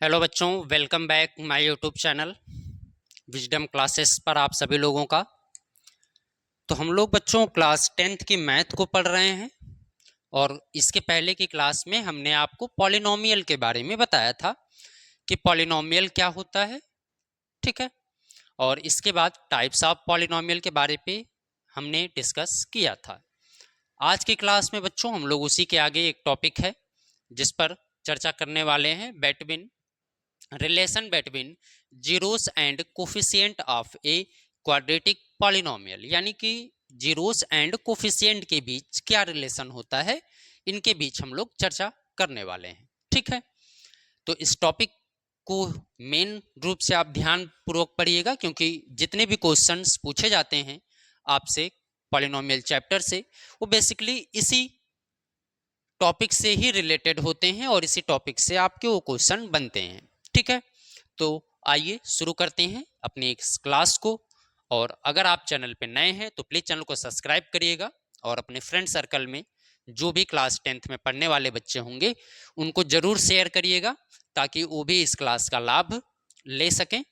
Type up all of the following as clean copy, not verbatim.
Hello बच्चों, welcome back my YouTube channel wisdom classes पर आप सभी लोगों का। तो हम लोग बच्चों क्लास 10th की मैथ को पढ़ रहे हैं और इसके पहले की क्लास में हमने आपको पॉलिनोमियल के बारे में बताया था कि पॉलिनोमियल क्या होता है। ठीक है। और इसके बाद टाइप्स ऑफ पॉलिनोमियल के बारे पे हमने डिस्कस किया था। आज की क्लास में बच्चों हम लोग उसी के आगे एक टॉपिक है जिस पर चर्चा करने वाले हैं, between relation between zeros and coefficient of a quadratic polynomial, यानी कि जीरोस एंड कोफिशिएंट के बीच क्या रिलेशन होता है, इनके बीच हम लोग चर्चा करने वाले हैं। ठीक है। तो इस टॉपिक को मेन रूप से आप ध्यान पूर्वक पढ़िएगा, क्योंकि जितने भी क्वेश्चंस पूछे जाते हैं आपसे पॉलिनोमियल चैप्टर से, वो बेसिकली इसी टॉपिक से ही रिलेटेड होते हैं और इसी टॉपिक से आपके वो क्वेश्चन बनते हैं। ठीक है। तो आइए शुरू करते हैं अपनी इस क्लास को। और अगर आप चैनल पे नए हैं तो प्लीज़ चैनल को सब्सक्राइब करिएगा और अपने फ्रेंड सर्कल में जो भी क्लास 10th में पढ़ने वाले बच्चे होंगे उनको ज़रूर शेयर करिएगा ताकि वो भी इस क्लास का लाभ ले सकें।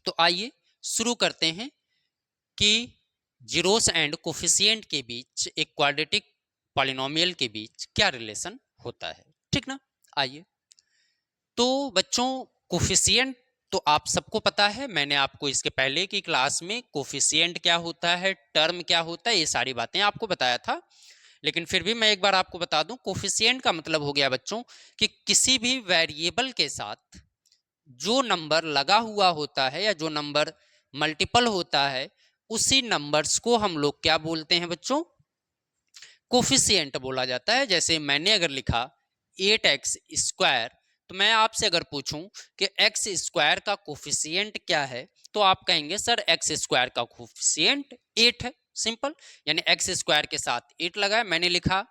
तो आइए शुरू करते हैं कि जीरोस एंड कोफिशिएंट के बीच, एक क्वाड्रेटिक पॉलिनोमियल के बीच क्या रिलेशन होता है। ठीक ना। आइए। तो बच्चों कोफिशिएंट तो आप सबको पता है, मैंने आपको इसके पहले की क्लास में कोफिशिएंट क्या होता है, टर्म क्या होता है, ये सारी बातें आपको बताया था। लेकिन फिर भी मैं एक बार आपको बता दूं, कोफिशिएंट का मतलब हो गया बच्चों कि किसी भी वेरिएबल के साथ जो नंबर लगा हुआ होता है या जो नंबर मल्टीपल होता है, उसी नंबर्स को हम लोग क्या बोलते हैं बच्चों, कोफिशिएंट बोला जाता है। जैसे मैंने अगर लिखा 8x², तो मैं आपसे अगर पूछूं कि एक्स स्क्वायर का कोफिशिएंट क्या है, तो आप कहेंगे सर एक्स स्क्वायर का कोफिशिएंट 8 है। सिंपल। यानी एक्स स्क्वायर के साथ 8 लगाया, मैंने लिखा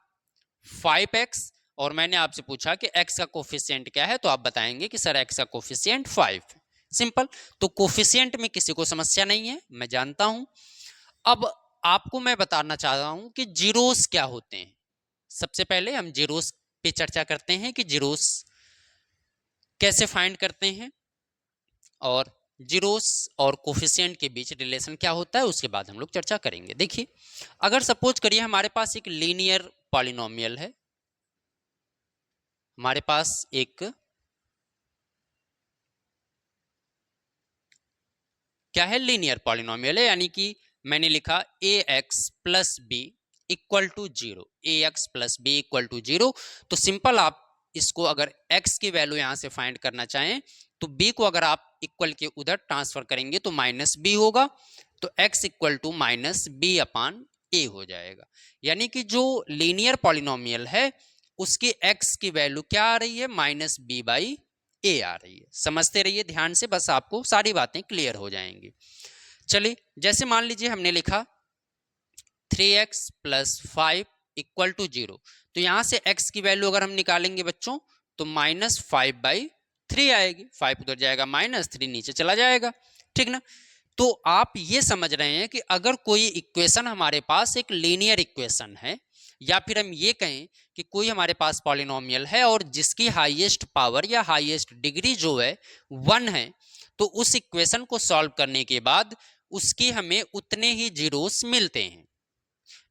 5x और मैंने आपसे पूछा कि x का कोफिशिएंट क्या है, तो आप बताएंगे कि सर x का कोफिशिएंट 5 है। सिंपल। तो कोफिशिएंट में किसी को समस्या नहीं है, मैं जानता हूं। अब आपको मैं बताना चाह रहा हूं कि जीरोस क्या होते हैं। सबसे पहले हम जीरोस पे चर्चा करते हैं कि जीरोस कैसे फाइंड करते हैं और जीरोस और कोफिशिएंट के बीच रिलेशन क्या होता है, उसके बाद हम लोग चर्चा करेंगे। देखिए, अगर सपोज करिए हमारे पास एक लीनियर पॉलिनोमियल है, हमारे पास एक क्या है, लीनियर पॉलिनोमियल है, यानी कि मैंने लिखा a x plus b equal to zero, a x plus b equal to zero. तो सिंपल, आप इसको अगर x की वैल्यू यहां से फाइंड करना चाहें तो b को अगर आप इक्वल के उधर ट्रांसफर करेंगे तो माइनस बी होगा, तो x equal to minus b upon a हो जाएगा। यानी कि जो लीनियर पॉलिनोमियल है उसकी x की वैल्यू क्या आ रही है, माइनस बी बाई ए आ रही है। समझते रहिए ध्यान से, बस आपको सारी बातें क्लियर हो जाएंगी। चलिए, जैसे मान लीजिए हमने लिखा 3x plus 5 equal to zero, तो यहां से x की वैल्यू अगर हम निकालेंगे बच्चों तो माइनस 5/3 आएगी। 5 उधर जाएगा, माइनस 3 नीचे चला जाएगा। ठीक ना। तो आप ये समझ रहे हैं कि अगर कोई इक्वेशन हमारे पास एक लीनियर इक्वेशन है, या फिर हम ये कहें कि कोई हमारे पास पॉलिनोमियल है और जिसकी हाईएस्ट पावर या हाईएस्ट डिग्री जो है 1 है, तो उस इक्वेशन को सॉल्व करने के बाद उसकी हमें उतने ही जीरोस मिलते हैं।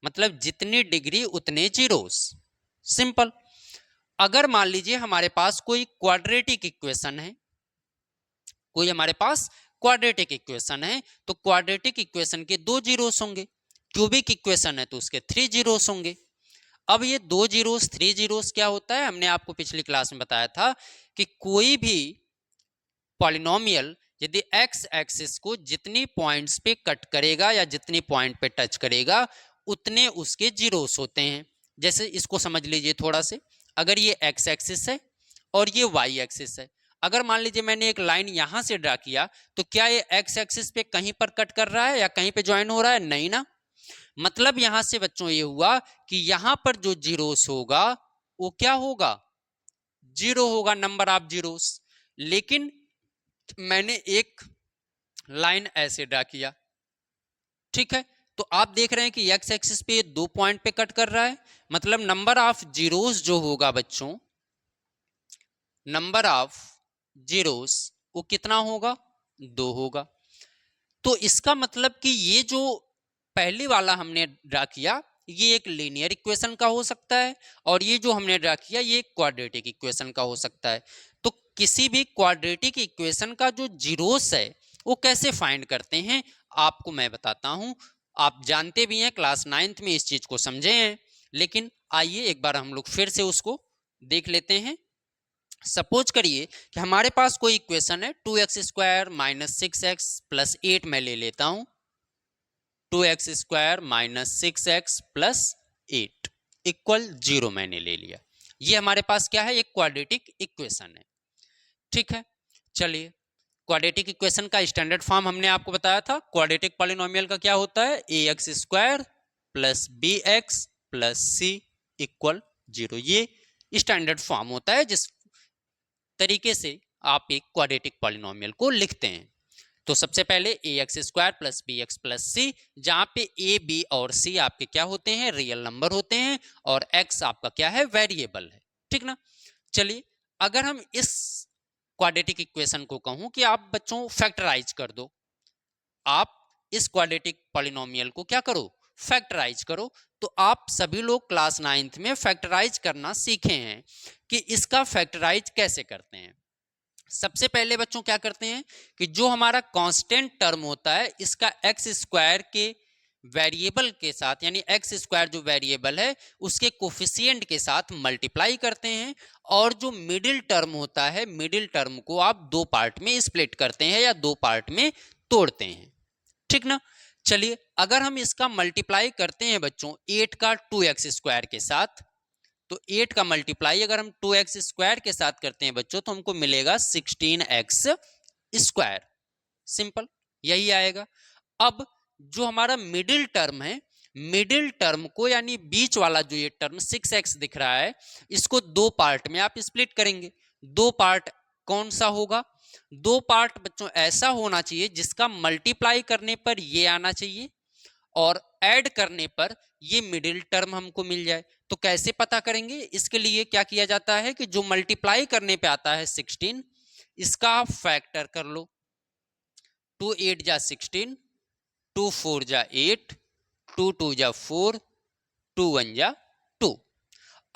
मतलब जितनी डिग्री उतने जीरोस। सिंपल। अगर मान लीजिए हमारे पास कोई क्वाड्रेटिक इक्वेशन है, कोई हमारे पास क्वाड्रेटिक इक्वेशन है, तो क्वाड्रेटिक इक्वेशन के 2 जीरोस होंगे। क्यूबिक इक्वेशन है तो उसके 3 जीरोस होंगे। अब ये 2 जीरोस 3 जीरोस क्या होता है, हमने आपको पिछली क्लास में बताया था कि कोई भी पॉलिनोमियल यदि एक्स एक्सिस को जितनी पॉइंट्स पे कट करेगा या जितनी पॉइंट पे टच करेगा उतने उसके जीरोस होते हैं। जैसे इसको समझ लीजिए थोड़ा से, अगर ये एक्स एक्सिस है और ये वाई एक्सिस है, अगर मान लीजिए मैंने एक लाइन यहां से ड्रा किया, तो क्या ये एक्स एक्सिस पे कहीं पर कट कर रहा है या कहीं पे ज्वाइन हो रहा है? नहीं ना। मतलब यहां से बच्चों ये हुआ कि यहां पर जो जीरोस होगा वो क्या होगा, जीरो होगा, नंबर ऑफ जीरोस। लेकिन मैंने एक लाइन ऐसे ड्रा किया, ठीक है, तो आप देख रहे हैं कि एक्स एक्सिस पे 2 पॉइंट पे कट कर रहा है, मतलब नंबर ऑफ जीरोस जो होगा बच्चों, नंबर ऑफ जीरोस वो कितना होगा, 2 होगा। तो इसका मतलब कि ये जो पहले वाला हमने ड्रा किया ये एक लीनियर इक्वेशन का हो सकता है और ये जो हमने ड्रा किया ये एक क्वाड्रेटिक इक्वेशन का हो सकता है। तो किसी भी क्वाड्रेटिक इक्वेशन का जो जीरोस है वो कैसे फाइंड करते हैं आपको मैं बताता हूं। आप जानते भी हैं, क्लास 9th में इस चीज को समझे हैं, लेकिन आइए एक बार हम लोग फिर से उसको देख लेते हैं। सपोज करिए कि हमारे पास कोई इक्वेशन है 2x² माइनस 6x प्लस 8 मैं ले लेता हूं, 2x² minus 6x plus 8 equal 0 मैंने ले लिया। ये हमारे पास क्या है, एक क्वाड्रेटिक इक्वेशन है। ठीक है, चलिए क्वाड्रेटिक इक्वेशन का स्टैंडर्ड फॉर्म हमने आपको बताया था। क्वाड्रेटिक पॉलिनोमियल का क्या होता है, ax² plus bx plus c equal 0। ये स्टैंडर्ड फॉर्म होता है जिस तरीके से आप एक क्वाड्रेटिक पॉलिनोमियल को लिखते हैं। तो सबसे पहले ax² प्लस bx प्लस सी, जहां पे a b और c आपके क्या होते हैं, रियल नंबर होते हैं और x आपका क्या है, वेरिएबल है। ठीक ना। चलिए अगर हम इस क्वाड्रेटिक इक्वेशन को कहूं कि आप बच्चों फैक्टराइज कर दो, आप इस क्वाड्रेटिक पॉलिनोमियल को क्या करो, फैक्टराइज करो। तो आप सभी लोग क्लास 9th में फैक्टराइज करना सीखे हैं कि इसका फैक्टराइज कैसे करते हैं। सबसे पहले बच्चों क्या करते हैं कि जो हमारा कांस्टेंट टर्म होता है इसका x² के वेरिएबल के साथ, यानी x² जो वेरिएबल है उसके कोफिशिएंट के साथ मल्टीप्लाई करते हैं और जो मिडिल टर्म होता है मिडिल टर्म को आप 2 पार्ट में स्प्लिट करते हैं या 2 पार्ट में तोड़ते हैं। ठीक ना। चलिए अगर हम इसका मल्टीप्लाई करते हैं बच्चों 8 का 2x² के साथ, तो 8 का मल्टीप्लाई अगर हम 2x² के साथ करते हैं बच्चों तो हमको मिलेगा 16x²। सिंपल यही आएगा। अब जो हमारा मिडिल टर्म है, मिडिल टर्म को यानी बीच वाला जो ये टर्म 6x दिख रहा है इसको 2 पार्ट में आप स्प्लिट करेंगे। 2 पार्ट कौन सा होगा, 2 पार्ट बच्चों ऐसा होना चाहिए जिसका मल्टीप्लाई करने पर ये आना चाहिए और ऐड करने पर ये मिडिल टर्म हमको मिल जाए। तो कैसे पता करेंगे, इसके लिए क्या किया जाता है कि जो मल्टीप्लाई करने पे आता है 16 इसका आप फैक्टर कर लो। 2 8 जा 16, 2 4 जा 8, 2 2 जा 4, 2 1 जा 2।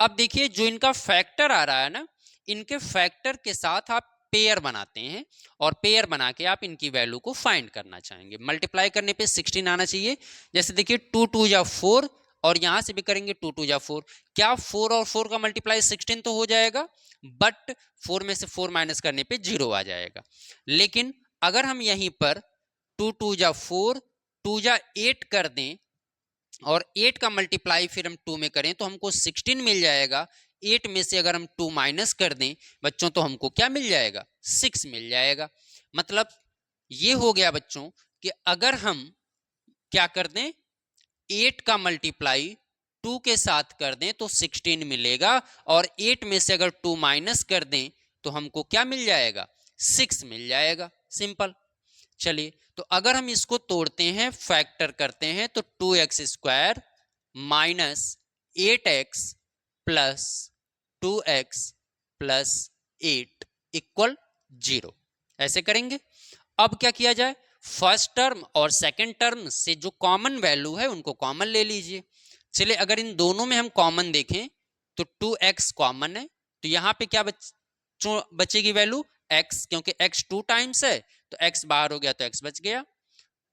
अब देखिए जो इनका फैक्टर आ रहा है ना, इनके फैक्टर के साथ आप पेयर बनाते हैं और पेयर बना के आप इनकी वैल्यू को फाइंड करना चाहेंगे। मल्टीप्लाई करने पे 16 आना चाहिए। जैसे देखिए 2 2 जा 4 और यहां से भी करेंगे 2 2 जा 4। क्या 4 और 4 का मल्टीप्लाई 16 तो हो जाएगा, बट 4 में से 4 माइनस करने पे 0 आ जाएगा। लेकिन अगर हम यहीं पर 2 2 जा 4, 2 जा 8 कर दें और 8 का मल्टीप्लाई फिर हम 2 में करें तो हमको 16 मिल जाएगा। 8 में से अगर हम 2 माइनस कर दें बच्चों तो हमको क्या मिल जाएगा, 6 मिल जाएगा। मतलब ये हो गया बच्चों कि अगर हम क्या कर दें, 8 का मल्टीप्लाई 2 के साथ कर दें तो 16 मिलेगा और 8 में से अगर 2 माइनस कर दें तो हमको क्या मिल जाएगा, 6 मिल जाएगा। सिंपल। चलिए तो अगर हम इसको तोड़ते हैं, फैक्टर करते हैं तो 2x² minus 8x plus 2x plus 8 equal 0, ऐसे करेंगे। अब क्या किया जाए, फर्स्ट टर्म और सेकंड टर्म से जो कॉमन वैल्यू है उनको कॉमन ले लीजिए। चलिए अगर इन दोनों में हम कॉमन देखें तो 2x कॉमन है, तो यहां पे क्या बचेगी वैल्यू, x, क्योंकि x 2 टाइम्स है तो x बाहर हो गया तो x बच गया।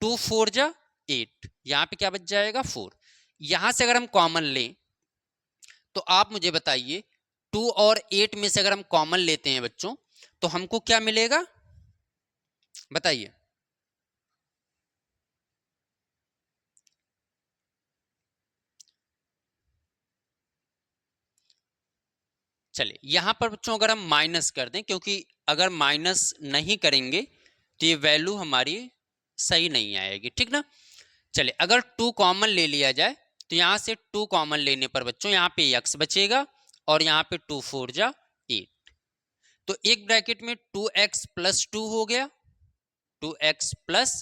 2 4 जा 8, यहां पे क्या बच जाएगा, 4। यहां से अगर हम कॉमन लें तो आप मुझे बताइए 2 और 8 में से अगर हम कॉमन लेते हैं बच्चों तो हमको क्या मिलेगा, बताइए। चलिए यहां पर बच्चों अगर हम माइनस कर दें, क्योंकि अगर माइनस नहीं करेंगे तो ये वैल्यू हमारी सही नहीं आएगी। ठीक ना। चलिए अगर 2 कॉमन ले लिया जाए तो यहां से 2 कॉमन लेने पर बच्चों यहाँ पे x बचेगा और यहाँ पे 2 4 जा 8, तो एक ब्रैकेट में 2x प्लस 2 हो गया, 2x प्लस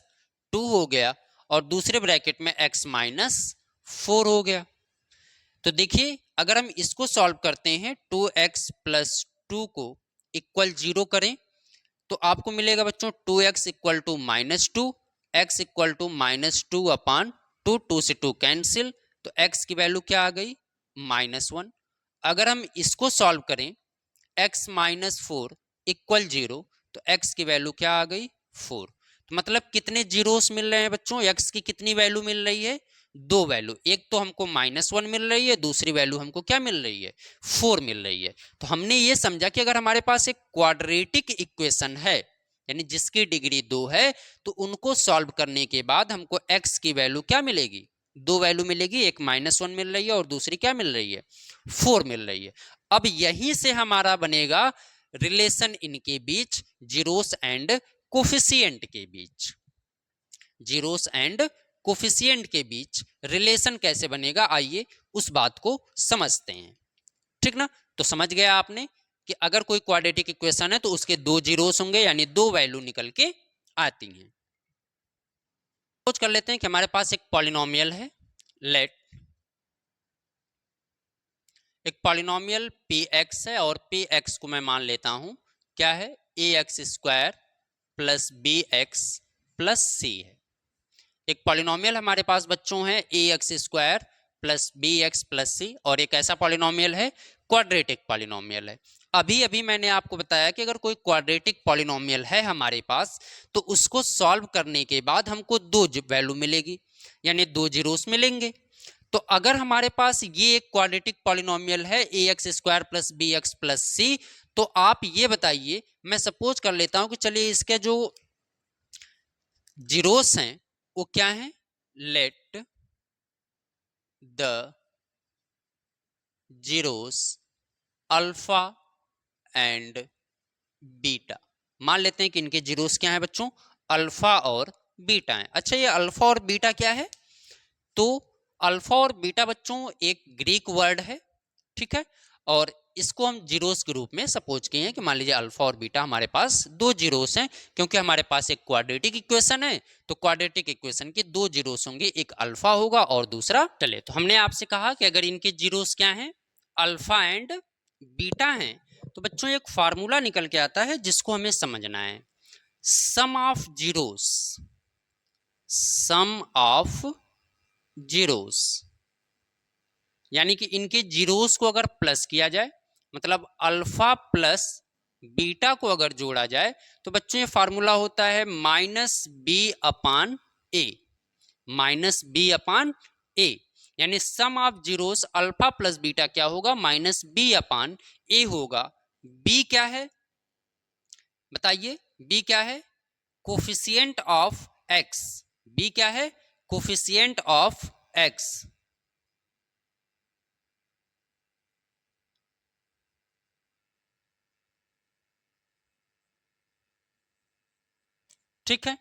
2 हो गया और दूसरे ब्रैकेट में x माइनस 4 हो गया। तो देखिए अगर हम इसको सॉल्व करते हैं 2x प्लस 2 को इक्वल 0 करें तो आपको मिलेगा बच्चों 2x equal to -2, x equal to -2 upon 2, 2 से 2 कैंसिल, तो x की वैल्यू क्या आ गई -1। अगर हम इसको सॉल्व करें x माइनस 4 इक्वल 0, तो x की वैल्यू क्या आ गई 4। तो मतलब कितने जीरोस मिल रहे हैं बच्चों, x की कितनी वैल्यू मिल रही है, दो वैल्यू, एक तो हमको -1 मिल रही है, दूसरी वैल्यू हमको क्या मिल रही है 4 मिल रही है। तो हमने ये समझा कि अगर हमारे पास एक क्वाड्रेटिक इक्वेशन है यानी जिसकी डिग्री 2 है, तो उनको सॉल्व करने के बाद हमको x की वैल्यू क्या मिलेगी, दो वैल्यू मिलेगी, एक -1 मिल रही है और दूसरी क्या मिल रही है 4 मिल रही है। अब यहीं से हमारा बनेगा रिलेशन इनके बीच, जीरोस एंड कोफिशिएंट के बीच, जीरोस एंड कोफिशिएंट के बीच रिलेशन कैसे बनेगा, आइए उस बात को समझते हैं। ठीक ना, तो समझ गया आपने कि अगर कोई क्वाड्रेटिक इक्वेशन है तो उसके दो जीरोस होंगे यानी दो वैल्यू निकल के आती हैं। सपोज कर लेते हैं कि हमारे पास एक पॉलिनोमियल है, लेट एक पॉलिनोमियल px है और px को मैं मान लेता हूं क्या है ax square plus bx plus c है। एक पॉलिनोमियल हमारे पास बच्चों है ax square plus bx plus c, और एक ऐसा पॉलिनोमियल है क्वाड्रेटिक पॉलिनोमियल है। अभी अभी मैंने आपको बताया कि अगर कोई क्वाड्रेटिक पॉलिनोमियल है हमारे पास तो उसको सॉल्व करने के बाद हमको दो वैल्यू मिलेगी यानी दो जीरोस मिलेंगे। तो अगर हमारे पास ये एक क्वाड्रेटिक पॉलिनोमियल है ax square plus bx plus c, तो आप ये बताइए, मैं सपोज कर लेता हूं कि चलिए इसके जो जीरोस हैं वो क्या हैं, let the zeros alpha and beta. मान लेते हैं कि इनके जीरोस क्या है बच्चों, अल्फा और बीटा है। अच्छा, ये अल्फा और बीटा क्या है, तो अल्फा और बीटा बच्चों एक ग्रीक वर्ड है, ठीक है, और इसको हम जीरोस के रूप में सपोज किए हैं कि मान लीजिए अल्फा और बीटा हमारे पास दो जीरोस हैं, क्योंकि हमारे पास एक क्वाड्रेटिक इक्वेशन है, तो क्वाड्रेटिक इक्वेशन के दो जीरोस होंगे, एक अल्फा होगा और दूसरा। चले, तो हमने आपसे कहा कि अगर इनके जीरोस क्या हैं, अल्फा एंड बीटा हैं, तो बच्चों एक फार्मूला निकल के आता है जिसको हमें समझना है, sum of zeros, sum of zeros, यानी कि इनके जीरोस को अगर प्लस किया जाए, मतलब अल्फा प्लस बीटा को अगर जोड़ा जाए, तो बच्चों ये फार्मूला होता है minus b upon a, minus b upon a, यानी sum of zeros alpha plus beta क्या होगा, माइनस बी अपान ए होगा। बी क्या है बताइए, बी क्या है, कोफिशिएंट ऑफ एक्स, बी क्या है, कोफिशिएंट ऑफ एक्स, ठीक है,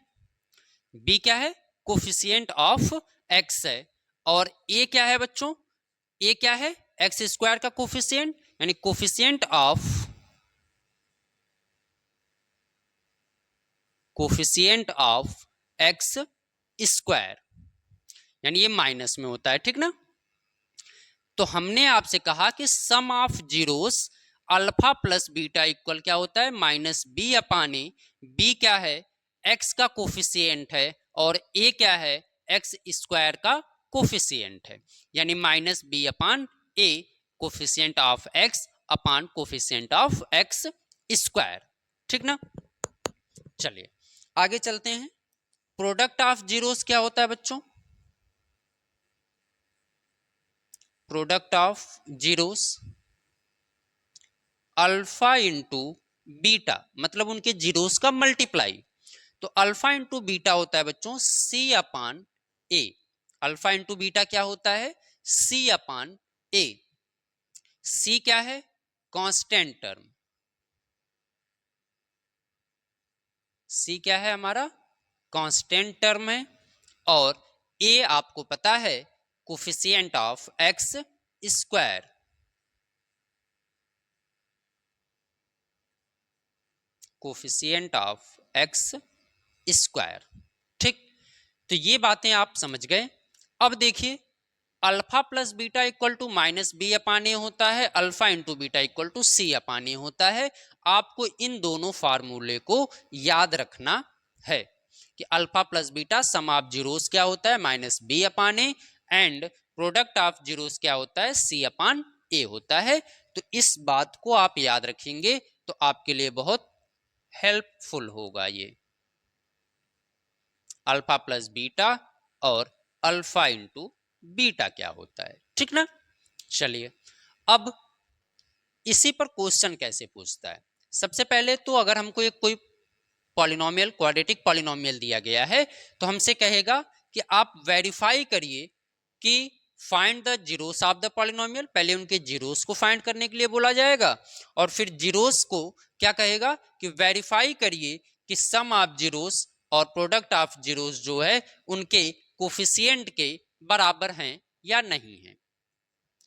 बी क्या है, कोफिशिएंट ऑफ एक्स है, और ए क्या है बच्चों, ए क्या है, एक्स स्क्वायर का कोफिशिएंट, यानी कोफिशिएंट ऑफ एक्स स्क्वायर, यानी ये माइनस में होता है, ठीक ना। तो हमने आपसे कहा कि sum of zeros alpha plus beta equal क्या होता है, minus b upon a, b क्या है, एक्स का कोफिशिएंट है, और ए क्या है, एक्स स्क्वायर का कोफिशिएंट है, यानी minus b upon a, coefficient of x upon coefficient of x square, ठीक ना। चलिए आगे चलते हैं। प्रोडक्ट ऑफ जीरोस क्या होता है बच्चों, product of zeros alpha into beta, मतलब उनके जीरोस का मल्टीप्लाई, तो अल्फा इंटू बीटा होता है बच्चों सी अपान ए, अल्फा इंटू बीटा क्या होता है, सी अपान ए, सी क्या है, कांस्टेंट टर्म, सी क्या है हमारा, कांस्टेंट टर्म है, और ए आपको पता है coefficient of x square, coefficient of x square, ठीक। तो ये बातें आप समझ गए। अब देखिए alpha plus beta equal to minus b upon a होता है, alpha into beta equal to c upon a होता है। आपको इन दोनों फार्मूले को याद रखना है कि alpha plus beta sum of zeros क्या होता है, minus b upon a, and product of zeros क्या होता है, सी अपान ए होता है। तो इस बात को आप याद रखेंगे तो आपके लिए बहुत हेल्पफुल होगा ये अल्फा प्लस बीटा और अल्फा इंटू बीटा क्या होता है, ठीक ना। चलिए अब इसी पर क्वेश्चन कैसे पूछता है। सबसे पहले तो अगर हमको एक कोई पॉलिनोमियल, क्वाड्रेटिक पॉलिनोमियल दिया गया है तो हमसे कहेगा कि आप वेरीफाई करिए कि find the zeros of the polynomial. पहले उनके जीरोस को फाइंड करने के लिए बोला जाएगा और फिर जीरोस को क्या कहेगा कि वेरीफाई करिए कि सम ऑफ जीरोस और प्रोडक्ट ऑफ जीरोस जो है उनके कोफिशिएंट के बराबर हैं या नहीं है,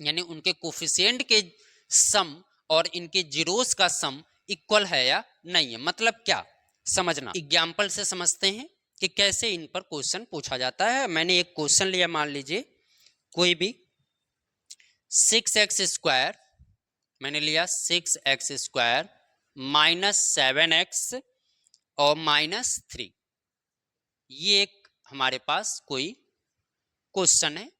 यानी उनके कोफिशिएंट के सम और इनके जीरोस का सम इक्वल है या नहीं है। मतलब क्या समझना, एग्जाम्पल से समझते हैं कि कैसे इन पर क्वेश्चन पूछा जाता है। मैंने एक क्वेश्चन लिया, मान लीजिए कोई भी 6x स्क्वायर, मैंने लिया 6x स्क्वायर माइनस 7x और माइनस 3, ये एक हमारे पास कोई क्वेश्चन है।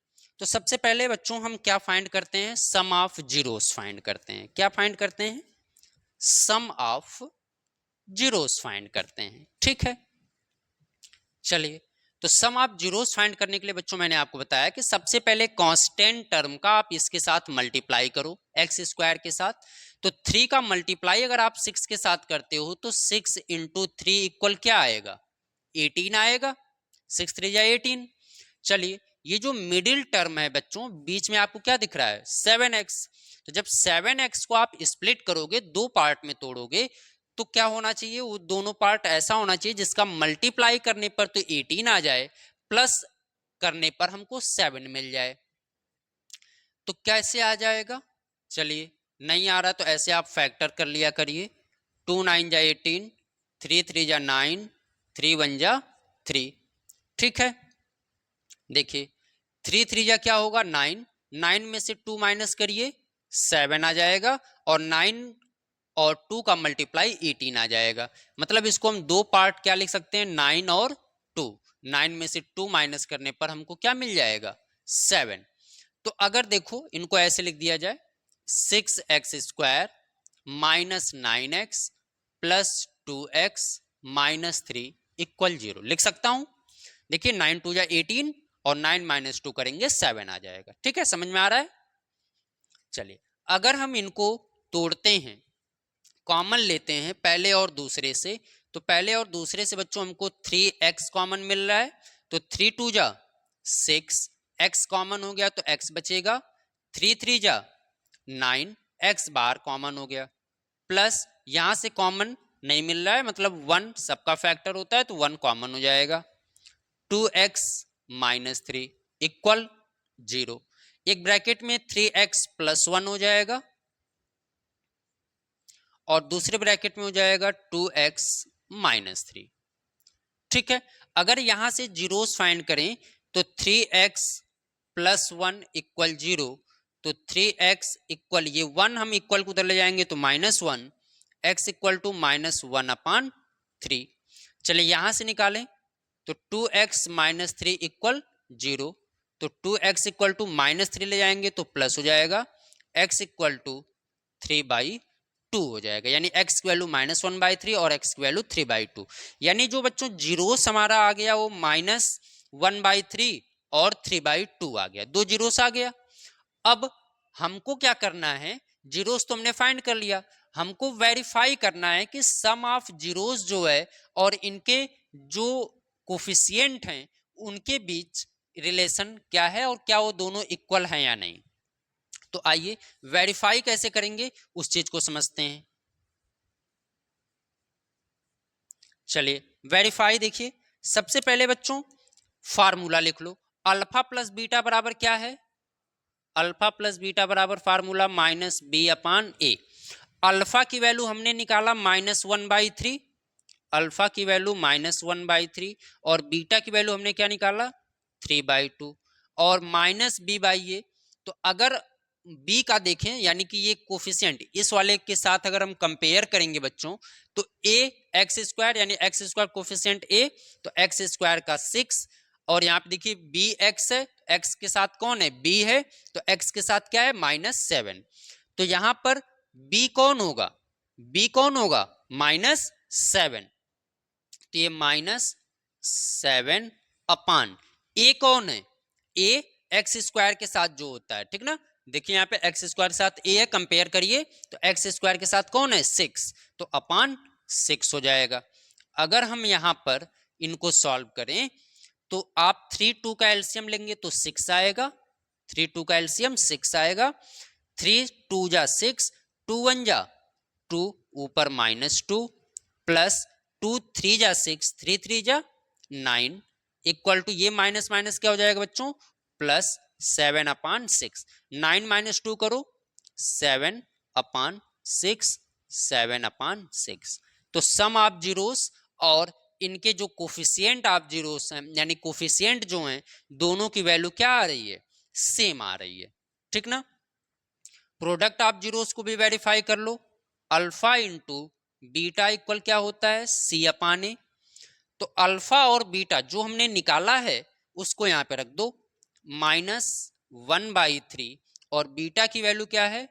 तो सबसे पहले बच्चों हम क्या फाइंड करते हैं, सम ऑफ जीरोस फाइंड करते हैं। क्या फाइंड करते हैं, सम ऑफ जीरोस फाइंड करते हैं, ठीक है। चलिए तो सम ऑफ जीरोस फाइंड करने के लिए बच्चों मैंने आपको बताया कि सबसे पहले कांस्टेंट टर्म का आप इसके साथ मल्टीप्लाई करो एक्स स्क्वायर के साथ। तो 3 का मल्टीप्लाई अगर आप 6 के साथ करते हो तो 6 इंटू 3 इक्वल क्या आएगा, 18 आएगा। 6 3 जा 18। चलिए ये जो मिडिल टर्म है बच्चों, बीच में आपको क्या दिख रहा है, 7x। तो जब 7x को आप स्प्लिट करोगे, दो पार्ट में तोड़ोगे, तो क्या होना चाहिए, वो दोनों पार्ट ऐसा होना चाहिए जिसका मल्टीप्लाई करने पर तो 18 आ जाए, प्लस करने पर हमको 7 मिल जाए। तो कैसे आ जाएगा, चलिए नहीं आ रहा तो ऐसे आप फैक्टर कर लिया करिए। 2 9 जा 18, 3 3 जा 9, 3 1 जा 3, ठीक है। देखिए 3 3 जा क्या होगा 9, 9 में से 2 माइनस करिए 7 आ जाएगा, और 9 और 2 का मल्टीप्लाई 18 आ जाएगा। मतलब इसको हम दो पार्ट क्या लिख सकते हैं, 9 और 2। 9 में से 2 माइनस करने पर हमको क्या मिल जाएगा, 7। तो अगर देखो इनको ऐसे लिख दिया जाए, 6x square minus 9x plus 2x minus 3 equal 0 लिख सकता हूं। देखिए 9 2 जा 18 और 9 माइनस 2 करेंगे 7 आ जाएगा, ठीक है, समझ में आ रहा है। चलिए अगर हम इनको तोड़ते हैं, कॉमन लेते हैं पहले और दूसरे से, तो पहले और दूसरे से बच्चों हमको 3x कॉमन मिल रहा है, तो 3 2 जा 6, x कॉमन हो गया तो x बचेगा, 3 3 जा 9, x बार कॉमन हो गया, प्लस यहां से कॉमन नहीं मिल रहा है, मतलब 1 सबका फैक्टर होता है तो 1 कॉमन हो जाएगा, 2x माइनस 3 इक्वल 0। एक ब्रैकेट में 3x प्लस 1 हो जाएगा और दूसरे ब्रैकेट में हो जाएगा 2x माइनस 3, ठीक है। अगर यहां से जीरोस फाइंड करें तो 3x प्लस 1 इक्वल 0, तो 3x इक्वल, ये 1 हम इक्वल को उधर ले जाएंगे तो minus 1, x equal to minus 1 upon 3। चलिए यहां से निकालें तो 2x माइनस 3 इक्वल 0, तो 2x इक्वल टू माइनस 3 ले जाएंगे तो प्लस हो जाएगा, x इक्वल टू 3/2 हो जाएगा, यानी x की वैल्यू माइनस 1/3 और x की वैल्यू 3/2। यानी जो बच्चों जीरोस हमारा आ गया वो माइनस 1/3 और 3/2 आ गया, दो जीरोस आ गया। अब हमको क्या करना है, जीरोस तो हमने फाइंड कर लिया, हमको वेरीफाई करना है कि सम ऑफ जीरोस जो है और इनके जो कोफिशिएंट हैं उनके बीच रिलेशन क्या है और क्या वो दोनों इक्वल हैं या नहीं। तो आइए वेरीफाई कैसे करेंगे उस चीज को समझते हैं। चलिए वेरीफाई देखिए, सबसे पहले बच्चों फार्मूला लिख लो, अल्फा प्लस बीटा बराबर क्या है, अल्फा प्लस बीटा बराबर फार्मूला माइनस बी अपान ए। अल्फा की वैल्यू हमने निकाला -1/3, अल्फा की वैल्यू -1/3 और बीटा की वैल्यू हमने क्या निकाला 3/2, और माइनस बी बाई ए। तो अगर b का देखें यानी कि ये कोफिशिएंट इस वाले के साथ अगर हम कंपेयर करेंगे बच्चों, तो a एक्स स्क्वायर यानी एक्स स्क्वायर कोफिशिएंट a, तो एक्स स्क्वायर का 6, और यहाँ पे देखिए बी एक्स है, एक्स के साथ कौन है b है, तो x के साथ क्या है -7। तो यहाँ पर b कौन होगा, b कौन होगा -7। तो ये -7 अपान a कौन है, a एक्स स्क्वायर के साथ जो होता है, ठीक ना। देखिए यहाँ पे एक्स स्क्वायर के साथ a है, कंपेयर करिए तो एक्स स्क्वायर के साथ कौन है 6, तो अपान 6 हो जाएगा। अगर हम यहाँ पर इनको सॉल्व करें तो आप 3 2 का एलसीएम लेंगे तो 6 आएगा, 3 2 का एलसीएम 6 आएगा, 3 2 जा 6, 2 1 जा 2, ऊपर -2 प्लस 2 3 जा 6, 3 3 जा 9, इक्वल टू ये माइनस माइनस क्या हो जाएगा बच्चों प्लस 7 अपान 6। 9 - 2 करो 7 अपान 6, 7 अपान 6। तो सम ऑफ जीरोस और इनके जो कोफिशिएंट ऑफ जीरोस हैं यानी कोफिशिएंट जो हैं दोनों की वैल्यू क्या आ रही है, सेम आ रही है, ठीक ना। प्रोडक्ट ऑफ जीरोस को भी वेरीफाई कर लो, अल्फा इंटू बीटा इक्वल क्या होता है सी अपान ए। तो अल्फा और बीटा जो हमने निकाला है उसको यहाँ पे रख दो, -1/3 और बीटा की वैल्यू क्या है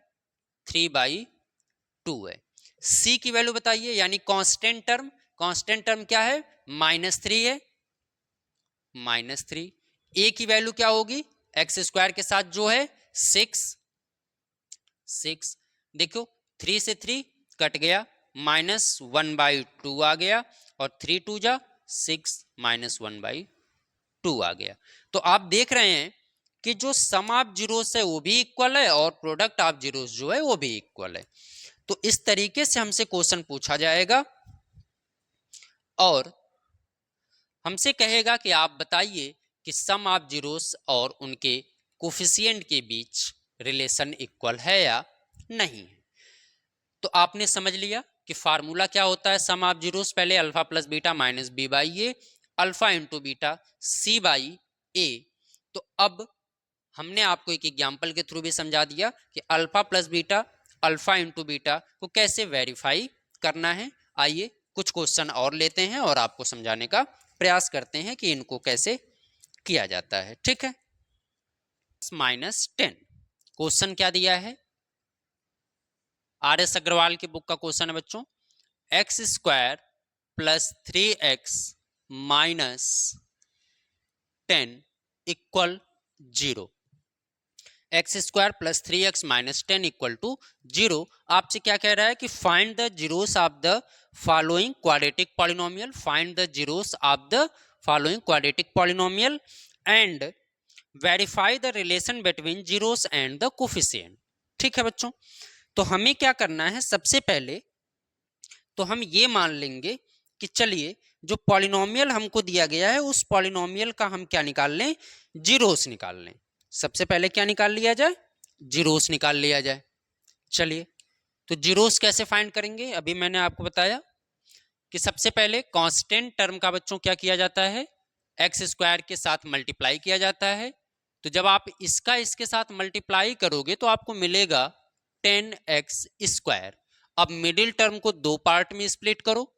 3/2 है। सी की वैल्यू बताइए यानी कांस्टेंट टर्म, कांस्टेंट टर्म क्या है -3 है, -3। ए की वैल्यू क्या होगी एक्स स्क्वायर के साथ जो है 6, देखो 3 से 3 कट गया, -1/2 आ गया और 3 2 जा 6, -1/2 आ गया। तो आप देख रहे हैं कि जो सम ऑफ जीरोस है वो भी इक्वल है और प्रोडक्ट ऑफ जीरोस जो है वो भी इक्वल है। तो इस तरीके से हमसे क्वेश्चन पूछा जाएगा और हमसे कहेगा कि आप बताइए कि सम ऑफ जीरोस और उनके कोफिशिएंट के बीच रिलेशन इक्वल है या नहीं। तो आपने समझ लिया कि फार्मूला क्या होता है सम ऑफ जीरोस, पहले alpha plus beta minus b by A, alpha into beta c by ए। तो अब हमने आपको एक एग्जाम्पल के थ्रू भी समझा दिया कि alpha plus beta alpha into beta को कैसे वेरीफाई करना है। आइए कुछ क्वेश्चन और लेते हैं और आपको समझाने का प्रयास करते हैं कि इनको कैसे किया जाता है, ठीक है। -10 क्वेश्चन क्या दिया है, आर एस अग्रवाल की बुक का क्वेश्चन है बच्चों, x square plus 3x minus 10 equal 0, x square plus 3x minus 10 equal to 0। आपसे क्या कह रहा है कि find the zeros of the following quadratic polynomial, find the zeros of the following quadratic polynomial and verify the relation between zeros and the coefficient. ठीक है बच्चों, तो हमें क्या करना है, सबसे पहले तो हम ये मान लेंगे कि चलिए जो पॉलिनोमियल हमको दिया गया है उस पॉलिनोमियल का हम क्या निकाल लें, जीरोस निकाल लें। सबसे पहले क्या निकाल लिया जाए, जीरोस निकाल लिया जाए। चलिए तो जीरोस कैसे फाइंड करेंगे, अभी मैंने आपको बताया कि सबसे पहले कांस्टेंट टर्म का बच्चों क्या किया जाता है, एक्स स्क्वायर के साथ मल्टीप्लाई किया जाता है। तो जब आप इसका इसके साथ मल्टीप्लाई करोगे तो आपको मिलेगा 10x स्क्वायर। अब मिडिल टर्म को दो पार्ट में स्प्लिट करो,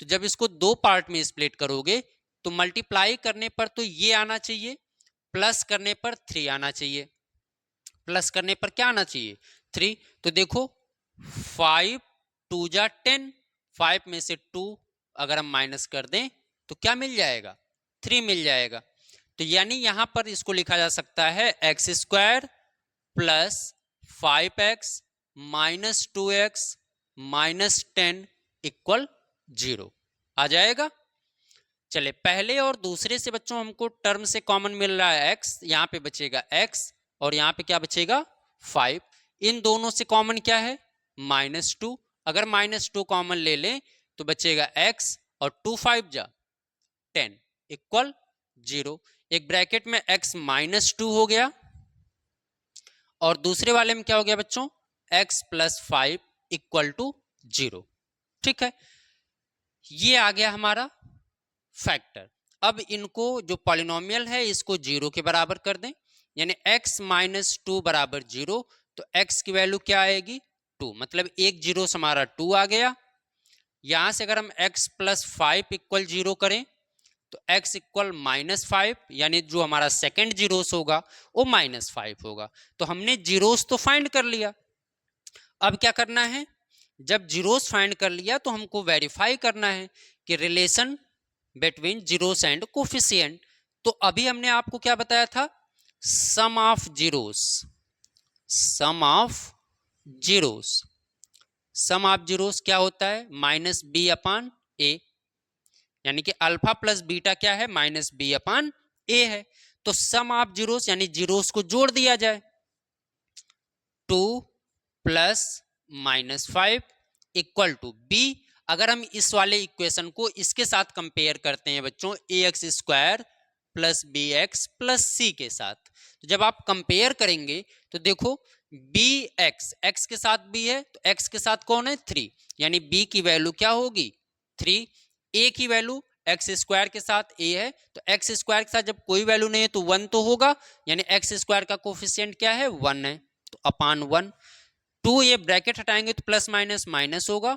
तो जब इसको दो पार्ट में स्प्लिट करोगे तो मल्टीप्लाई करने पर तो ये आना चाहिए, प्लस करने पर 3 आना चाहिए, प्लस करने पर क्या आना चाहिए 3। तो देखो 5 2 जा 10, 5 में से 2 अगर हम माइनस कर दें तो क्या मिल जाएगा 3 मिल जाएगा। तो यानी यहां पर इसको लिखा जा सकता है x square plus 5x minus 2x minus 10 equal 0 आ जाएगा। चले पहले और दूसरे से बच्चों हमको टर्म से कॉमन मिल रहा है x, यहाँ पे बचेगा x और यहाँ पे क्या बचेगा 5। इन दोनों से कॉमन क्या है -2, अगर -2 कॉमन ले लें तो बचेगा x और 2 5 जा 10 इक्वल 0। एक ब्रैकेट में x -2 हो गया और दूसरे वाले में क्या हो गया बच्चों x प्लस 5 इक्वल टू 0। ठीक है, ये आ गया हमारा फैक्टर। अब इनको जो पॉलिनोमियल है इसको 0 के बराबर कर दें, यानी x माइनस 2 बराबर 0, तो x की वैल्यू क्या आएगी 2, मतलब एक जीरो से हमारा 2 आ गया। यहां से अगर हम x प्लस 5 इक्वल 0 करें तो x इक्वल माइनस 5, यानी जो हमारा सेकेंड जीरोस होगा वो माइनस 5 होगा। तो हमने जीरोस तो फाइंड कर लिया, अब क्या करना है, जब जीरोस फाइंड कर लिया तो हमको वेरीफाई करना है कि relation between zeros and coefficient. तो अभी हमने आपको क्या बताया था, sum of zeros, sum of zeros, sum of zeros क्या होता है माइनस बी अपान ए, यानी कि अल्फा प्लस बीटा क्या है माइनस बी अपान ए है। तो सम ऑफ जीरोस यानी जीरोस को जोड़ दिया जाए, 2 plus minus 5 equal to b. अगर हम इस वाले इक्वेशन को इसके साथ कंपेयर करते हैं बच्चों, a x square plus b x plus c के साथ, तो जब आप कंपेयर करेंगे तो देखो बी एक्स, एक्स के साथ बी है तो एक्स के साथ कौन है 3, यानी बी की वैल्यू क्या होगी 3। ए की वैल्यू एक्स स्क्वायर के साथ ए है, तो एक्स स्क्वायर के साथ जब कोई वैल्यू नहीं है तो 1 तो होगा, यानी एक्स स्क्वायर का कोफिशिएंट क्या है 1 है, तो अपान 1। 2 ये ब्रैकेट हटाएंगे तो प्लस माइनस माइनस होगा,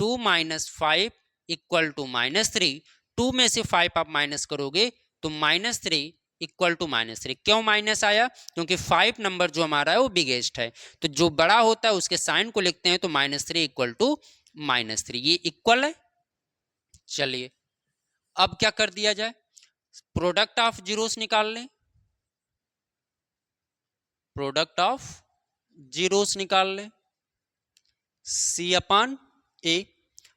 2 माइनस 5 इक्वल टू माइनस 3। 2 में से 5 आप माइनस करोगे तो माइनस 3 इक्वल टू माइनस 3। क्यों माइनस आया, क्योंकि 5 नंबर जो हमारा है वो बिगेस्ट है, तो जो बड़ा होता है उसके साइन को लिखते हैं, तो माइनस 3 इक्वल टू माइनस 3, ये इक्वल है। चलिए अब क्या कर दिया जाए, प्रोडक्ट ऑफ जीरोस निकाल लें, प्रोडक्ट ऑफ जीरोस निकाल लें, सी upon A,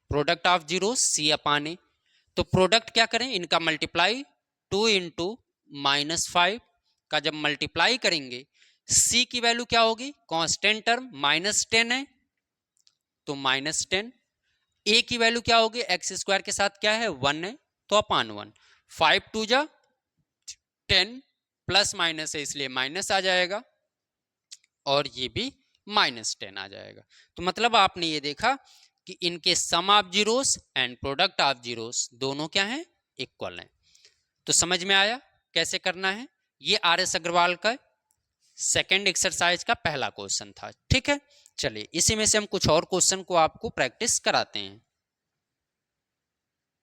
product of zero C upon a. तो प्रोडक्ट क्या करें, इनका मल्टीप्लाई, 2 इंटू माइनस 5 का जब मल्टीप्लाई करेंगे, सी की वैल्यू क्या होगी कांस्टेंट टर्म माइनस 10 है तो माइनस 10, ए की वैल्यू क्या होगी एक्स स्क्वायर के साथ क्या है 1 है तो अपान 1, 5 टू जा 10, प्लस माइनस है इसलिए माइनस आ जाएगा, और ये भी माइनस 10 आ जाएगा। तो मतलब आपने ये देखा कि इनके sum of zeros and product of zeros दोनों क्या हैं इक्वल हैं। तो समझ में आया कैसे करना है, ये आर एस अग्रवाल का सेकंड एक्सरसाइज का पहला क्वेश्चन था। ठीक है, चलिए इसी में से हम कुछ और क्वेश्चन को आपको प्रैक्टिस कराते हैं।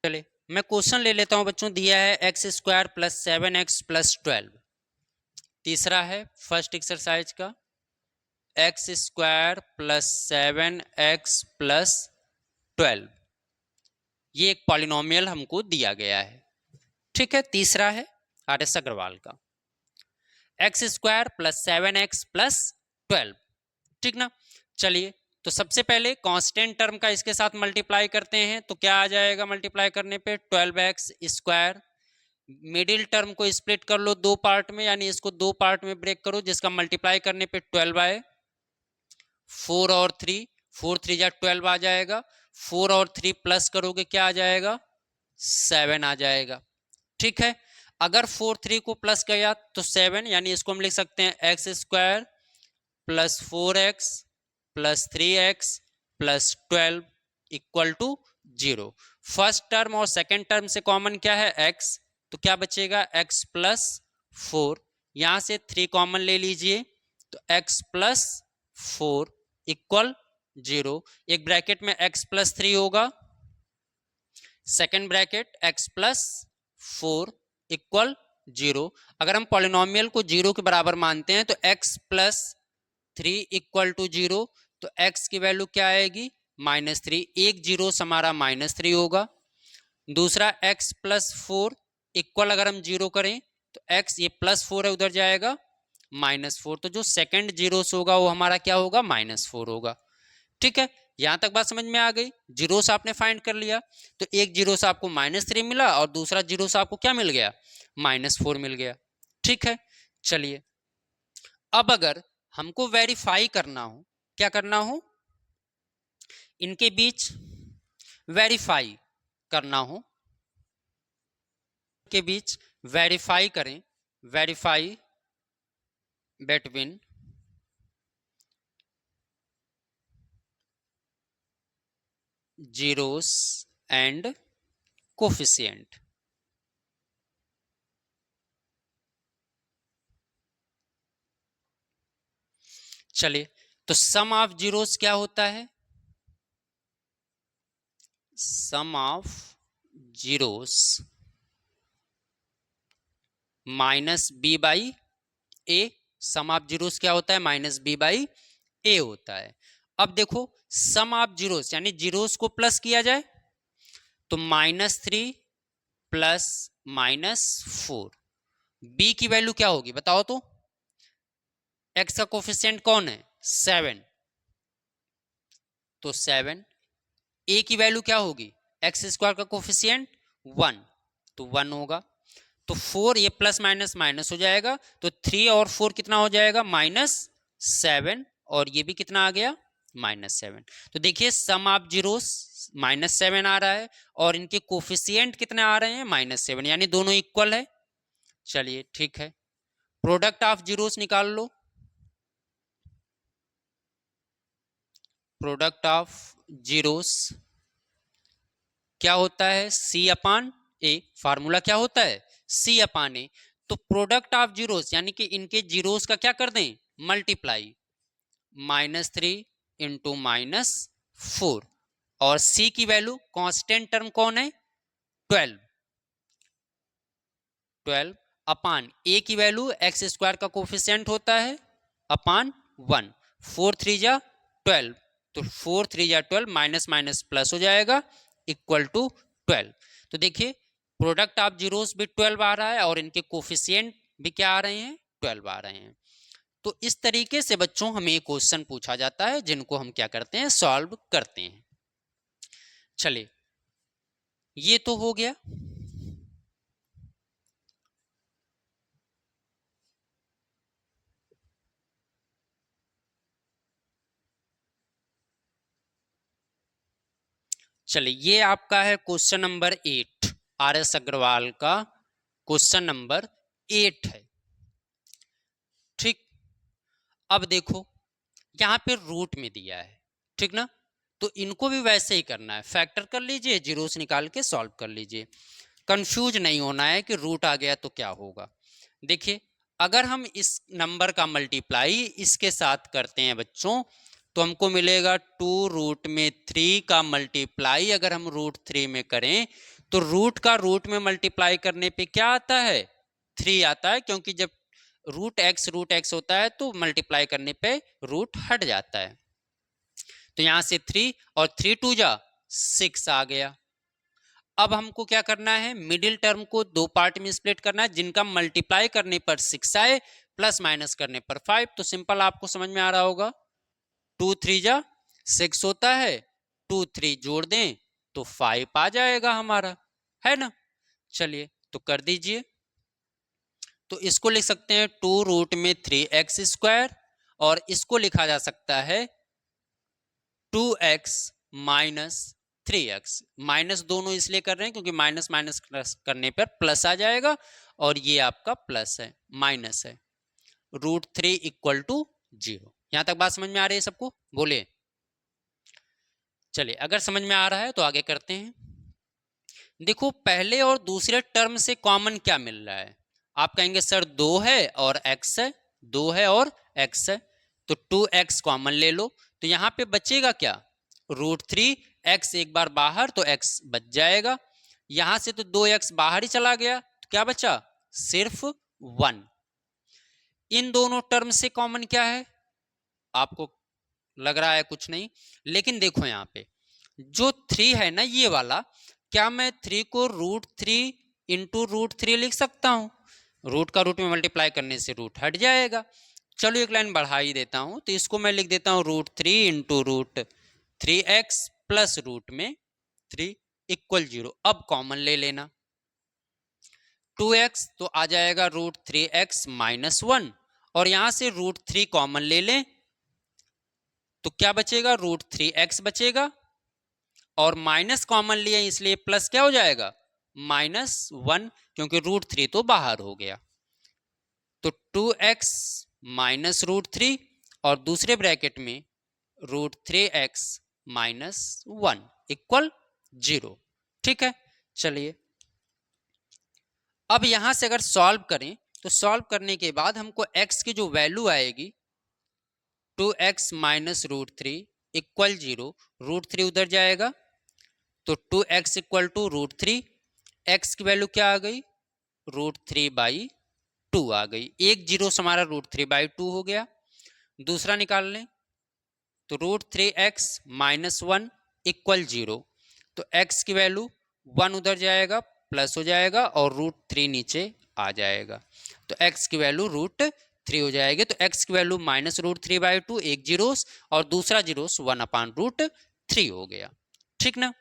चलिए मैं क्वेश्चन ले लेता हूं बच्चों, दिया है x square plus 7x plus 12। तीसरा है फर्स्ट एक्सरसाइज का x square plus 7x plus 12, ये एक पॉलिनोमियल हमको दिया गया है। ठीक है, तीसरा है आर एस अग्रवाल का x square plus 7x plus 12। ठीक ना, चलिए तो सबसे पहले कांस्टेंट टर्म का इसके साथ मल्टीप्लाई करते हैं, तो क्या आ जाएगा मल्टीप्लाई करने पे 12x स्क्वायर। मिडिल टर्म को स्प्लिट कर लो दो पार्ट में, यानी इसको दो पार्ट में ब्रेक करो, जिसका मल्टीप्लाई करने पे 12 आए, 4 और 3, 4 3 जा 12 आ जाएगा, 4 और 3 प्लस करोगे क्या आ जाएगा 7 आ जाएगा। ठीक है, अगर 4 3 को प्लस किया तो 7, यानी इसको हम लिख सकते हैं x square plus 4x plus 3x plus 12 equal to 0। First term और सेकेंड टर्म से कॉमन क्या है x, तो क्या बचेगा x प्लस 4, यहां से 3 कॉमन ले लीजिए तो x प्लस 4 इक्वल 0। एक ब्रैकेट में x प्लस 3 होगा, second bracket x plus 4 equal 0। अगर हम पॉलिनोमियल को 0 के बराबर मानते हैं तो x प्लस 3 इक्वल टू 0, तो x की वैल्यू क्या आएगी माइनस 3, एक जीरो से हमारा माइनस 3 होगा। दूसरा x प्लस 4 इक्वल अगर हम 0 करें तो x ये प्लस 4 है उधर जाएगा माइनस 4, तो जो सेकंड जीरो होगा वो हमारा क्या होगा माइनस 4 होगा। ठीक है, यहां तक बात समझ में आ गई, जीरो से आपने फाइंड कर लिया, तो एक जीरो से आपको माइनस 3 मिला और दूसरा जीरो से आपको क्या मिल गया माइनस 4 मिल गया। ठीक है, चलिए अब अगर हमको वेरीफाई करना हो, क्या करना हो इनके बीच वेरीफाई करना हो, के बीच वेरीफाई करें, verify between zeros and coefficient. चलिए, तो सम ऑफ जीरोस क्या होता है? Sum of zeros minus b by a. Sum of zeros क्या होता है? माइनस बी बाई ए होता है। अब देखो, सम ऑफ जीरोस यानी जीरोस को प्लस किया जाए तो -3 प्लस -4। बी की वैल्यू क्या होगी बताओ तो? एक्स का कोफिशिएंट कौन है? 7, तो 7। ए की वैल्यू क्या होगी? एक्स स्क्वायर का कोफिशिएंट 1, तो 1 होगा। तो 4, ये प्लस माइनस माइनस हो जाएगा, तो 3 और 4 कितना हो जाएगा? -7, और ये भी कितना आ गया? -7। तो देखिए, सम ऑफ जीरोस -7 आ रहा है और इनके कोफिशिएंट कितने आ रहे हैं? -7, यानी दोनों इक्वल है। चलिए ठीक है, प्रोडक्ट ऑफ जीरोस निकाल लो। प्रोडक्ट ऑफ जीरोस क्या होता है? सी अपान ए। फार्मूला क्या होता है? सी अपान ए। तो प्रोडक्ट ऑफ जीरोस यानी कि इनके जीरोस का क्या कर दें? मल्टीप्लाई। -3 इंटू -4, और सी की वैल्यू कांस्टेंट टर्म कौन है? 12। 12 अपान ए की वैल्यू एक्स स्क्वायर का कोफिशिएंट होता है अपान 1। 4 3 जा 12, तो 4 3 जा 12, माइनस माइनस प्लस हो जाएगा, इक्वल टू 12। तो देखिए, प्रोडक्ट ऑफ जीरोस भी 12 आ रहा है और इनके कोफिशिएंट भी क्या आ रहे हैं? 12 आ रहे हैं। तो इस तरीके से बच्चों हमें क्वेश्चन पूछा जाता है जिनको हम क्या करते हैं? सॉल्व करते हैं। चलिए, ये तो हो गया। चलिए, ये आपका है क्वेश्चन नंबर 8, RS अग्रवाल का क्वेश्चन नंबर 8 है। ठीक, अब देखो, यहाँ पे रूट में दिया है, ठीक ना? तो इनको भी वैसे ही करना है, फैक्टर कर लीजिए, जीरोस निकाल के सॉल्व कर लीजिए। कंफ्यूज नहीं होना है कि रूट आ गया तो क्या होगा। देखिए, अगर हम इस नंबर का मल्टीप्लाई इसके साथ करते हैं बच्चों, तो हमको मिलेगा 2√3 का मल्टीप्लाई अगर हम √3 में करें तो रूट का रूट में मल्टीप्लाई करने पे क्या आता है? 3 आता है, क्योंकि जब √x होता है तो मल्टीप्लाई करने पे रूट हट जाता है। तो यहां से 3 और 3 2 जा 6 आ गया। अब हमको क्या करना है? मिडिल टर्म को दो पार्ट में स्प्लिट करना है, जिनका मल्टीप्लाई करने पर 6 आए, प्लस माइनस करने पर 5। तो सिंपल आपको समझ में आ रहा होगा, 2 3 जा 6 होता है, 2 3 जोड़ दें तो 5 आ जाएगा हमारा, है ना? चलिए, तो कर दीजिए। तो इसको लिख सकते हैं 2√3x², और इसको लिखा जा सकता है 2x माइनस 3x। माइनस दोनों इसलिए कर रहे हैं क्योंकि माइनस माइनस करने पर प्लस आ जाएगा, और ये आपका प्लस है, माइनस है। √3 इक्वल टू 0। यहां तक बात समझ में आ रही है सबको? बोले। चलिए, अगर समझ में आ रहा है तो आगे करते हैं। देखो, पहले और दूसरे टर्म से कॉमन क्या मिल रहा है? आप कहेंगे सर 2 है और x है, 2 है और x है, तो 2x कॉमन ले लो। तो यहां पे बचेगा क्या? √3, x एक बार बाहर तो x बच जाएगा। यहां से तो 2x बाहर ही चला गया, तो क्या बचा? सिर्फ 1। इन दोनों टर्म से कॉमन क्या है? आपको लग रहा है कुछ नहीं, लेकिन देखो यहाँ पे जो 3 है ना, ये वाला, क्या मैं 3 को √3 इंटू √3 लिख सकता हूं? रूट का रूट में मल्टीप्लाई करने से रूट हट जाएगा। चलो, एक लाइन बढ़ा ही देता हूं, तो इसको मैं लिख देता हूं √3 इंटू √3x प्लस रूट में 3 इक्वल 0। अब कॉमन ले लेना, 2x तो आ जाएगा √3x माइनस 1, और यहां से √3 कॉमन ले लें तो क्या बचेगा? √3x बचेगा, और माइनस कॉमन लिए इसलिए प्लस क्या हो जाएगा? -1, क्योंकि √3 तो बाहर हो गया। तो 2x माइनस √3, और दूसरे ब्रैकेट में √3x माइनस 1 इक्वल 0। ठीक है, चलिए, अब यहां से अगर सॉल्व करें तो सॉल्व करने के बाद हमको x की जो वैल्यू आएगी 2x minus root three equal 0, root three उधर जाएगा तो 2x equal to root three, x की वैल्यू क्या आ गई, रूट थ्री बाई टू आ गई। एक जीरो से हमारा रूट थ्री बाई टू हो गया। दूसरा निकाल लें तो root three x minus one equal 0, तो x की वैल्यू 1 उधर जाएगा प्लस हो जाएगा और रूट थ्री नीचे आ जाएगा, तो x की वैल्यू रूट थ्री हो जाएगी। तो x की value minus root three by two, एक जीरोस और दूसरा जीरोस 1 अपान रूट थ्री हो गया। ठीक ना।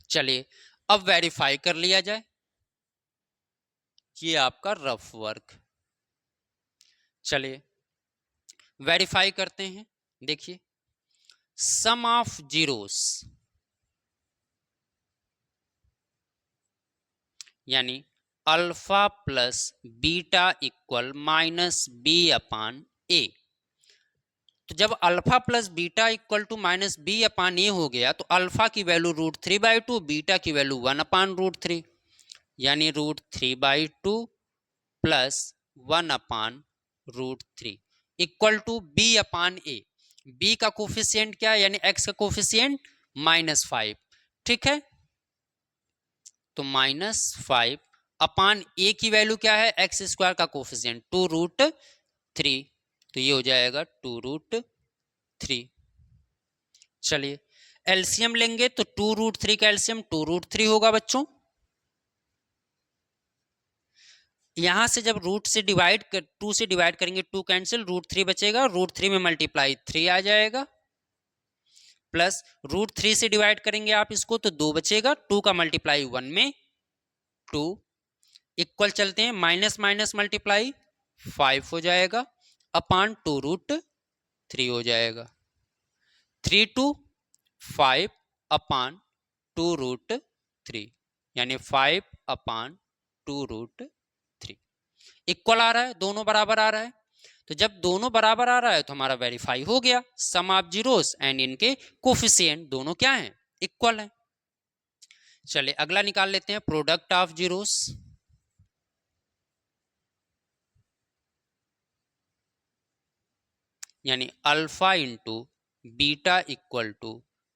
चलिए अब वेरीफाई कर लिया जाए। ये आपका रफ वर्क, चलिए वेरीफाई करते हैं। देखिए सम ऑफ जीरोस यानी alpha plus beta equal minus b upon a. तो जब alpha plus beta equal to minus b upon a हो गया तो अल्फा की value root three by two, beta की वैल्यू 1 अपान रूट थ्री, यानी root three by two plus 1 upon root three equal to b upon a. B का coefficient क्या है, यानी एक्स का कोफिशिएंट -5। ठीक है, तो -5 अपान ए की वैल्यू क्या है, एक्स स्क्वायर का कोफिशिएंट 2 रूट थ्री, तो ये हो जाएगा 2 रूट थ्री। चलिए एलसीएम लेंगे तो 2 रूट थ्री का एलसीएम 2 रूट थ्री होगा बच्चों। यहां से जब रूट से डिवाइड कर 2 से डिवाइड करेंगे 2 कैंसिल, रूट थ्री बचेगा, रूट थ्री में मल्टीप्लाई 3 आ जाएगा, प्लस रूट थ्री से डिवाइड करेंगे आप इसको तो 2 बचेगा, 2 का मल्टीप्लाई 1 में 2, इक्वल चलते हैं माइनस माइनस मल्टीप्लाई 5 हो जाएगा अपान 2 रूट थ्री हो जाएगा, 3 टू 5 अपान 2 रूट थ्री, यानी 5 अपान 2 रूट थ्री। इक्वल आ रहा है, दोनों बराबर आ रहा है। तो जब दोनों बराबर आ रहा है तो हमारा वेरीफाई हो गया। सम ऑफ जीरोस एंड इनके कोफिशिएंट दोनों क्या हैं, इक्वल है। चलिए अगला निकाल लेते हैं, प्रोडक्ट ऑफ जीरोस। यानी alpha into beta equal to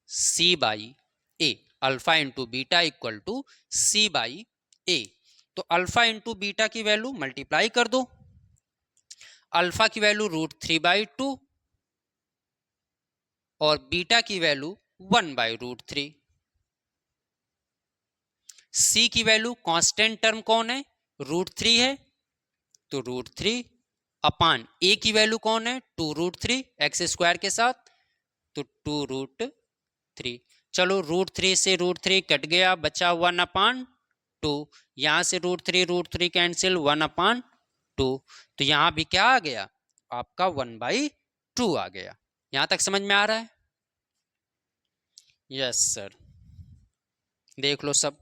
C by A, alpha into beta equal to C by ए। तो अल्फा इंटू बीटा की वैल्यू मल्टीप्लाई कर दो, अल्फा की value root three by two और बीटा की value 1 by root three. C की value constant term कौन है, रूट थ्री है, तो रूट थ्री अपान ए की वैल्यू कौन है, 2 रूट थ्री एक्स स्क्वायर के साथ, तो 2 रूट थ्री। चलो रूट थ्री से रूट थ्री कट गया, बचा 1 अपान टू, यहां से root three cancel 1 upon two, तो यहां भी क्या आ गया आपका 1 बाई टू आ गया। यहां तक समझ में आ रहा है? यस सर, देख लो सब।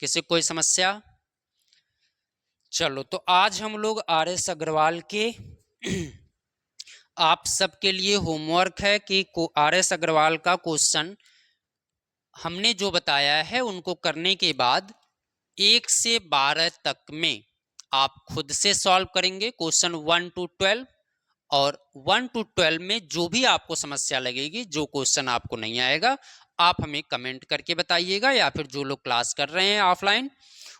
किसी कोई समस्या? चलो तो आज हम लोग आर एस अग्रवाल के आप सबके लिए होमवर्क है कि आर एस अग्रवाल का क्वेश्चन हमने जो बताया है उनको करने के बाद 1 से 12 तक में आप खुद से सॉल्व करेंगे क्वेश्चन 1 to 12, और 1 to 12 में जो भी आपको समस्या लगेगी, जो क्वेश्चन आपको नहीं आएगा, आप हमें कमेंट करके बताइएगा, या फिर जो लोग क्लास कर रहे हैं ऑफलाइन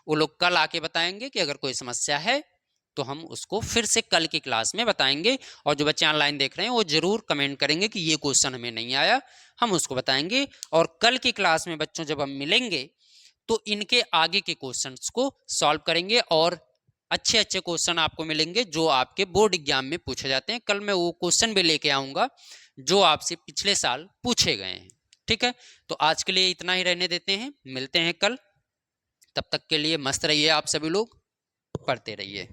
वो लोग कल आके बताएंगे कि अगर कोई समस्या है तो हम उसको फिर से कल की क्लास में बताएंगे। और जो बच्चे ऑनलाइन देख रहे हैं वो जरूर कमेंट करेंगे कि ये क्वेश्चन हमें नहीं आया, हम उसको बताएंगे। और कल की क्लास में बच्चों जब हम मिलेंगे तो इनके आगे के क्वेश्चंस को सॉल्व करेंगे और अच्छे अच्छे क्वेश्चन आपको मिलेंगे जो आपके बोर्ड एग्जाम में पूछे जाते हैं। कल मैं वो क्वेश्चन भी लेके आऊंगा जो आपसे पिछले साल पूछे गए हैं। ठीक है, तो आज के लिए इतना ही रहने देते हैं, मिलते हैं कल। तब तक के लिए मस्त रहिए, आप सभी लोग पढ़ते रहिए।